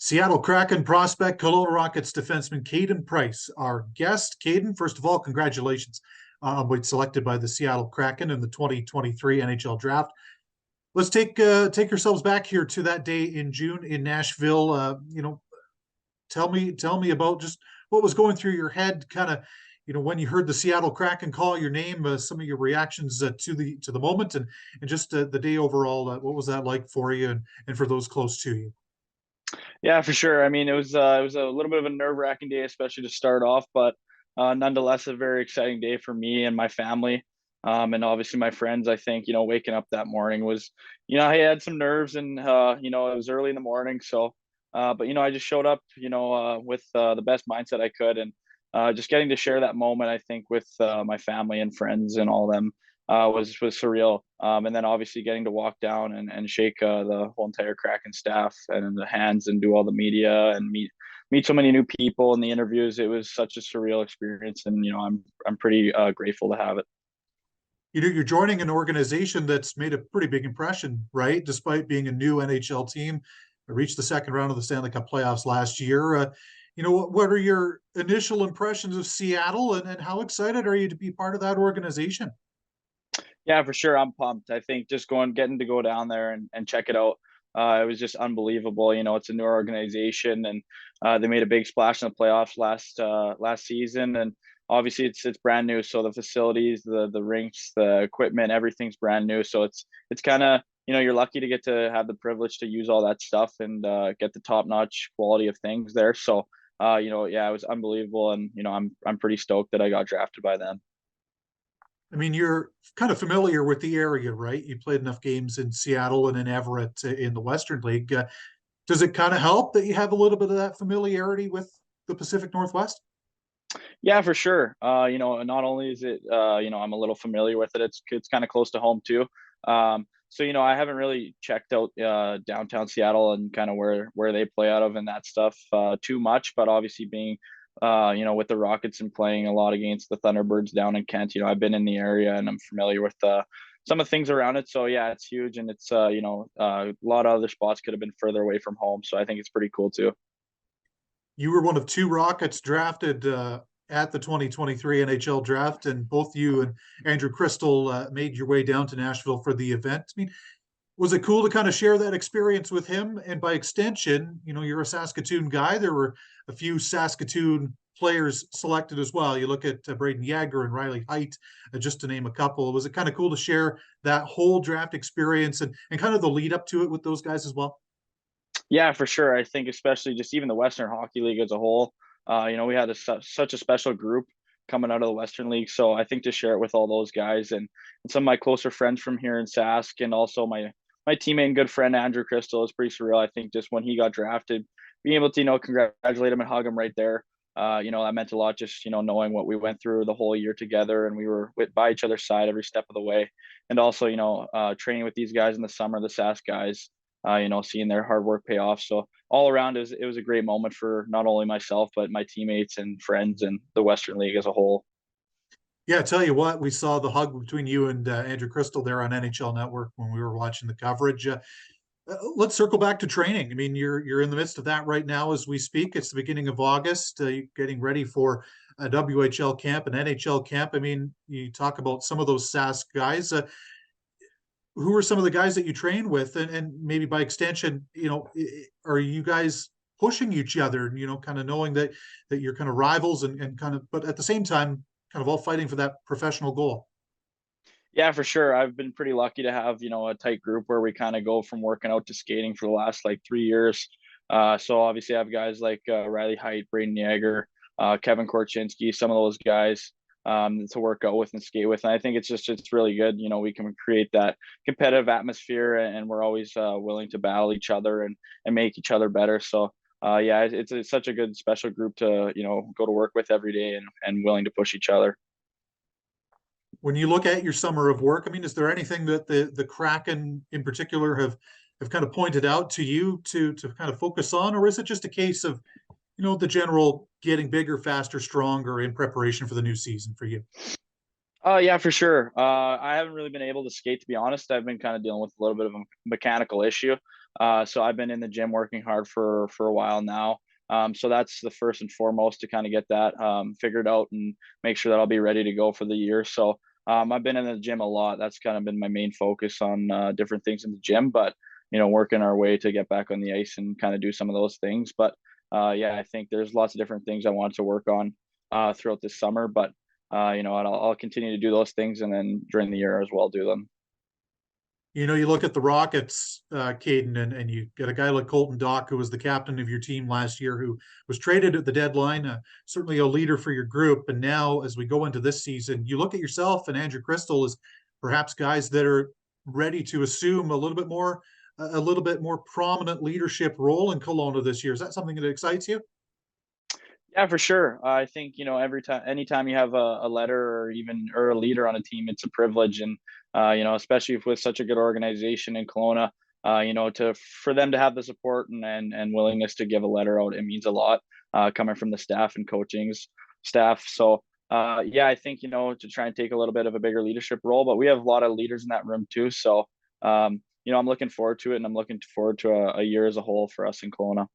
Seattle Kraken prospect, Kelowna Rockets defenseman Caden Price, our guest. Caden, first of all, congratulations being selected by the Seattle Kraken in the 2023 NHL Draft. Let's take yourselves back here to that day in June in Nashville. Tell me about just what was going through your head, kind of, when you heard the Seattle Kraken call your name, some of your reactions to the moment, and just the day overall. What was that like for you and for those close to you? Yeah, for sure. I mean, it was a little bit of a nerve-wracking day, especially to start off, but nonetheless, a very exciting day for me and my family, and obviously my friends. I think waking up that morning was, I had some nerves, and it was early in the morning, so but I just showed up, with the best mindset I could, and just getting to share that moment, I think, with my family and friends and all of them was surreal. And then obviously getting to walk down and shake the whole entire Kraken staff and the hands and do all the media and meet so many new people in the interviews. It was such a surreal experience, and I'm pretty grateful to have it. You're joining an organization that's made a pretty big impression, right? Despite being a new NHL team, reached the second round of the Stanley Cup playoffs last year. What are your initial impressions of Seattle, and how excited are you to be part of that organization? Yeah, for sure. I'm pumped. I think just getting to go down there and check it out. It was just unbelievable. It's a new organization, and they made a big splash in the playoffs last season. And obviously, it's brand new. So the facilities, the rinks, the equipment, everything's brand new. So it's kind of, you're lucky to get to have the privilege to use all that stuff and get the top notch quality of things there. So yeah, it was unbelievable, and I'm pretty stoked that I got drafted by them. I mean, you're kind of familiar with the area, right? You played enough games in Seattle and in Everett in the Western League. Does it kind of help that you have a little bit of that familiarity with the Pacific Northwest? Yeah, for sure. Not only is it, I'm a little familiar with it. It's kind of close to home too. So I haven't really checked out downtown Seattle and kind of where they play out of and that stuff too much. But obviously, being with the Rockets and playing a lot against the Thunderbirds down in Kent, I've been in the area and I'm familiar with some of the things around it. So yeah, it's huge, and it's a lot of other spots could have been further away from home. So I think it's pretty cool too. You were one of two Rockets drafted at the 2023 NHL Draft, and both you and Andrew Crystal made your way down to Nashville for the event. I mean, was it cool to kind of share that experience with him? And by extension, you're a Saskatoon guy. There were a few Saskatoon players selected as well. You look at Braden Yager and Riley Height, just to name a couple. Was it kind of cool to share that whole draft experience and kind of the lead up to it with those guys as well? Yeah, for sure. I think especially just even the Western Hockey League as a whole. We had such a special group coming out of the Western League. So I think to share it with all those guys and some of my closer friends from here in Sask, and also my teammate and good friend Andrew Crystal, is pretty surreal. I think just when he got drafted, being able to congratulate him and hug him right there, that meant a lot. Just knowing what we went through the whole year together, and we were by each other's side every step of the way, and also training with these guys in the summer, the Sask guys, seeing their hard work pay off. So all around, it was a great moment for not only myself, but my teammates and friends and the Western League as a whole. Yeah, I tell you what, we saw the hug between you and Andrew Crystal there on NHL Network when we were watching the coverage. Let's circle back to training. I mean, you're in the midst of that right now as we speak. It's the beginning of August. You're getting ready for a WHL camp, an NHL camp. I mean, you talk about some of those SAS guys. Who are some of the guys that you train with, and maybe by extension, are you guys pushing each other? Kind of knowing that you're kind of rivals and kind of, but at the same time, kind of all fighting for that professional goal. Yeah, for sure. I've been pretty lucky to have, a tight group where we kind of go from working out to skating for the last like 3 years. So obviously I have guys like Riley Height, Braden Yeager, Kevin Korchinski, some of those guys to work out with and skate with. And I think it's really good. We can create that competitive atmosphere, and we're always willing to battle each other and make each other better. So yeah, it's such a good special group to, go to work with every day, and willing to push each other. When you look at your summer of work, I mean, is there anything that the Kraken in particular have kind of pointed out to you to kind of focus on, or is it just a case of the general getting bigger, faster, stronger in preparation for the new season for you? Oh yeah, for sure. I haven't really been able to skate, to be honest. I've been kind of dealing with a little bit of a mechanical issue. So I've been in the gym working hard for a while now. So that's the first and foremost to kind of get that figured out and make sure that I'll be ready to go for the year. So I've been in the gym a lot. That's kind of been my main focus on different things in the gym, but working our way to get back on the ice and kind of do some of those things. But yeah, I think there's lots of different things I want to work on throughout this summer. But I'll continue to do those things, and then during the year as well do them. You look at the Rockets, Caden, and you get a guy like Colton Dock, who was the captain of your team last year, who was traded at the deadline, certainly a leader for your group. And now, as we go into this season, you look at yourself and Andrew Crystal as perhaps guys that are ready to assume a little bit more prominent leadership role in Kelowna this year. Is that something that excites you? Yeah, for sure. I think, every time, anytime you have a letter or a leader on a team, it's a privilege. And, especially with such a good organization in Kelowna, for them to have the support and willingness to give a letter out, it means a lot coming from the staff and coaching's staff. So, yeah, I think, to try and take a little bit of a bigger leadership role, but we have a lot of leaders in that room too. So, I'm looking forward to it, and I'm looking forward to a year as a whole for us in Kelowna.